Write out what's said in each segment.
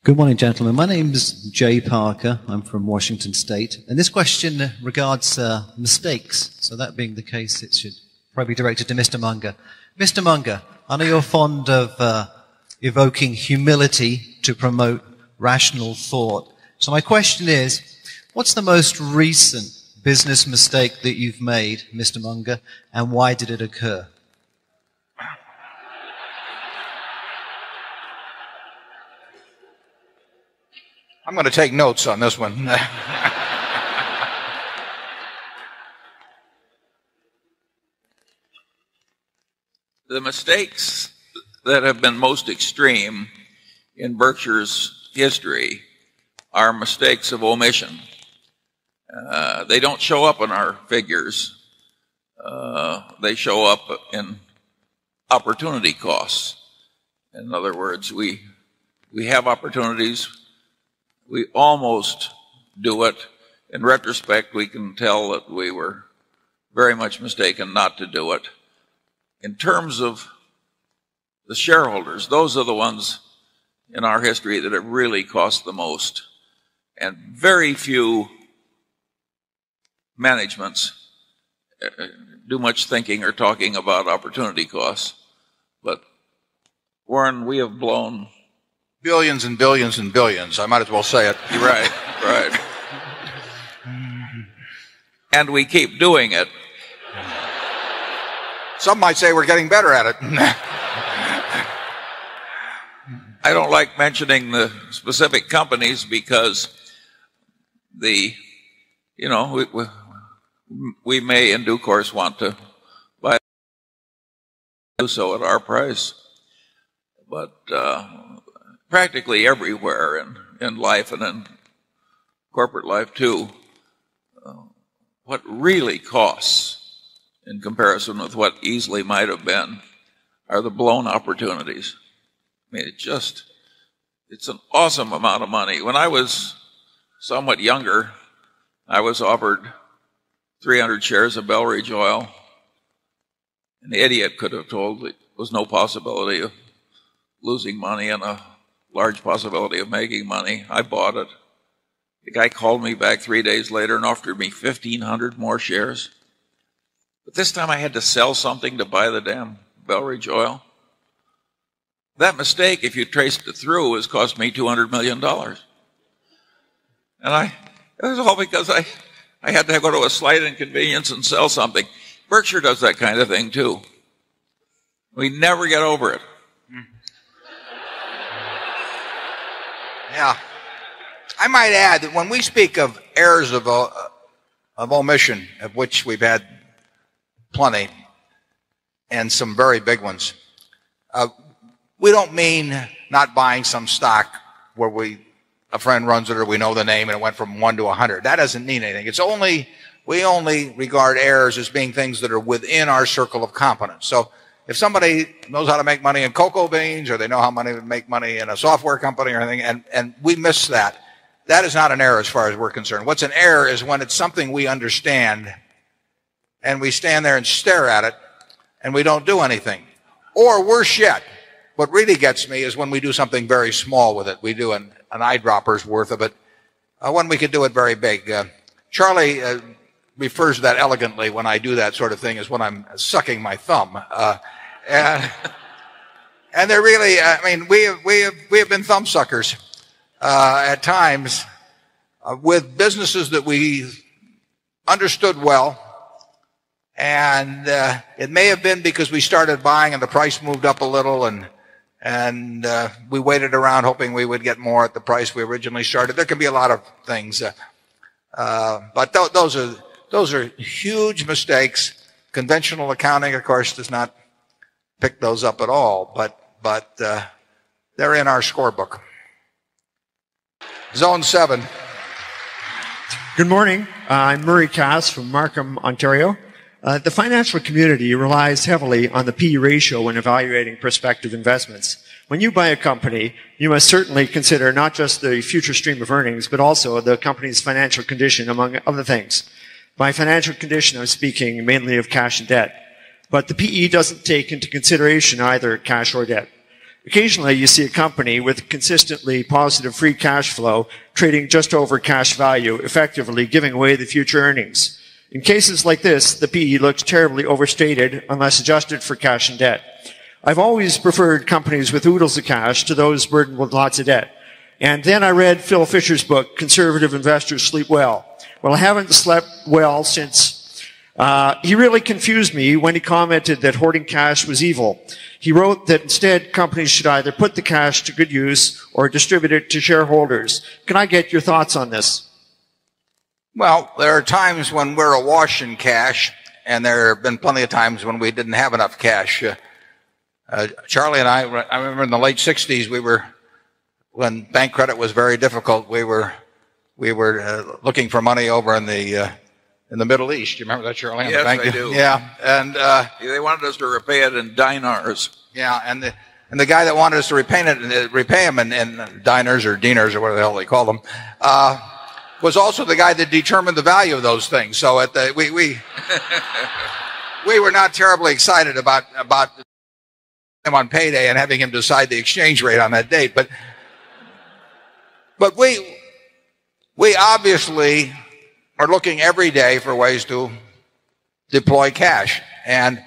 Good morning, gentlemen. My name is Jay Parker. I'm from Washington State. And this question regards mistakes. So that being the case, it should probably be directed to Mr. Munger. Mr. Munger, I know you're fond of evoking humility to promote rational thought. So my question is, what's the most recent business mistake that you've made, Mr. Munger, and why did it occur? I'm going to take notes on this one. The mistakes that have been most extreme in Berkshire's history are mistakes of omission. They don't show up in our figures. They show up in opportunity costs. In other words, we have opportunities. We almost do it. In retrospect, we can tell that we were very much mistaken not to do it. In terms of the shareholders, those are the ones in our history that have really cost the most. And very few managements do much thinking or talking about opportunity costs. But, Warren, we have blown billions and billions and billions. I might as well say it. Right, right. And we keep doing it. Some might say we're getting better at it. I don't like mentioning the specific companies because we may in due course want to buy, do so at our price. But practically everywhere in life and in corporate life too, what really costs in comparison with what easily might have been are the blown opportunities. I mean, it's an awesome amount of money. When I was somewhat younger, I was offered 300 shares of Belridge Oil. An idiot could have told there was no possibility of losing money and a large possibility of making money. I bought it. The guy called me back 3 days later and offered me 1,500 more shares. But this time I had to sell something to buy the damn Belridge Oil. That mistake, if you traced it through, has cost me $200 million. And it was all because I had to go to a slight inconvenience and sell something. Berkshire does that kind of thing too. We never get over it. Yeah. I might add that when we speak of errors of omission, of which we've had plenty, and some very big ones, we don't mean not buying some stock where a friend runs it or we know the name and it went from 1 to 100. That doesn't mean anything. We only regard errors as being things that are within our circle of competence. So if somebody knows how to make money in cocoa beans, or they know how to make money in a software company or anything, and we miss that, that is not an error as far as we're concerned. What's an error is when it's something we understand and we stand there and stare at it and we don't do anything. Or worse yet, what really gets me is when we do something very small with it. We do an eyedropper's worth of it when we could do it very big. Charlie refers to that elegantly when I do that sort of thing as when I'm sucking my thumb. And they're really, I mean, we have been thumb suckers at times with businesses that we understood well. And it may have been because we started buying and the price moved up a little, and we waited around hoping we would get more at the price we originally started. There can be a lot of things, but those are huge mistakes. Conventional accounting, of course, does not pick those up at all, but they're in our scorebook. Zone 7. Good morning. I'm Murray Cass from Markham, Ontario. The financial community relies heavily on the P/E ratio when evaluating prospective investments. When you buy a company, you must certainly consider not just the future stream of earnings, but also the company's financial condition, among other things. By financial condition, I'm speaking mainly of cash and debt. But the PE doesn't take into consideration either cash or debt. Occasionally, you see a company with consistently positive free cash flow trading just over cash value, effectively giving away the future earnings. In cases like this, the PE looks terribly overstated unless adjusted for cash and debt. I've always preferred companies with oodles of cash to those burdened with lots of debt. And then I read Phil Fisher's book, Conservative Investors Sleep Well. Well, I haven't slept well since. He really confused me when he commented that hoarding cash was evil. He wrote that instead companies should either put the cash to good use or distribute it to shareholders. Can I get your thoughts on this? Well, there are times when we're awash in cash, and there have been plenty of times when we didn't have enough cash. Charlie and I remember in the late 60s, when bank credit was very difficult, we were looking for money over in the Middle East. You remember that, Charlie? Yes, I do. Yeah, and they wanted us to repay it in dinars. yeah, and the guy that wanted us to repay him in diners or dinars or whatever the hell they call them, was also the guy that determined the value of those things. So we were not terribly excited about him on payday and having him decide the exchange rate on that date, but we obviously are looking every day for ways to deploy cash. And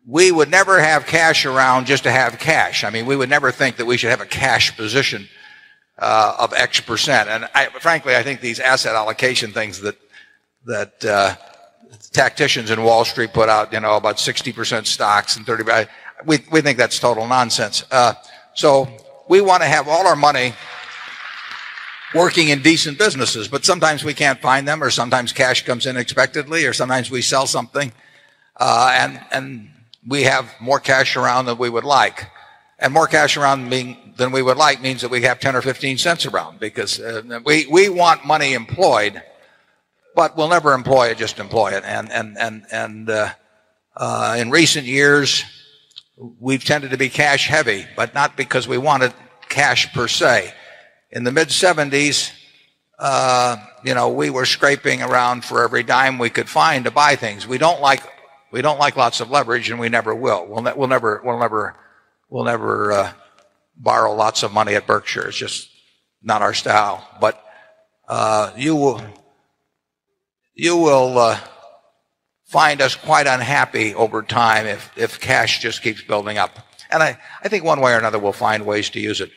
we would never have cash around just to have cash. I mean, we would never think that we should have a cash position of X percent. And frankly, I think these asset allocation things that tacticians in Wall Street put out, about 60% stocks and 30%, we think that's total nonsense. So we want to have all our money working in decent businesses, but sometimes we can't find them, or sometimes cash comes in unexpectedly, or sometimes we sell something, and we have more cash around than we would like. And more cash around than we would like means that we have 10 or 15 cents around, because we want money employed, but we'll never employ it, just employ it. And in recent years, we've tended to be cash heavy, but not because we wanted cash per se. In the mid-70s, we were scraping around for every dime we could find to buy things. We don't like lots of leverage, and we never will. We'll never borrow lots of money at Berkshire. It's just not our style. But you will find us quite unhappy over time if cash just keeps building up. And I think one way or another we'll find ways to use it.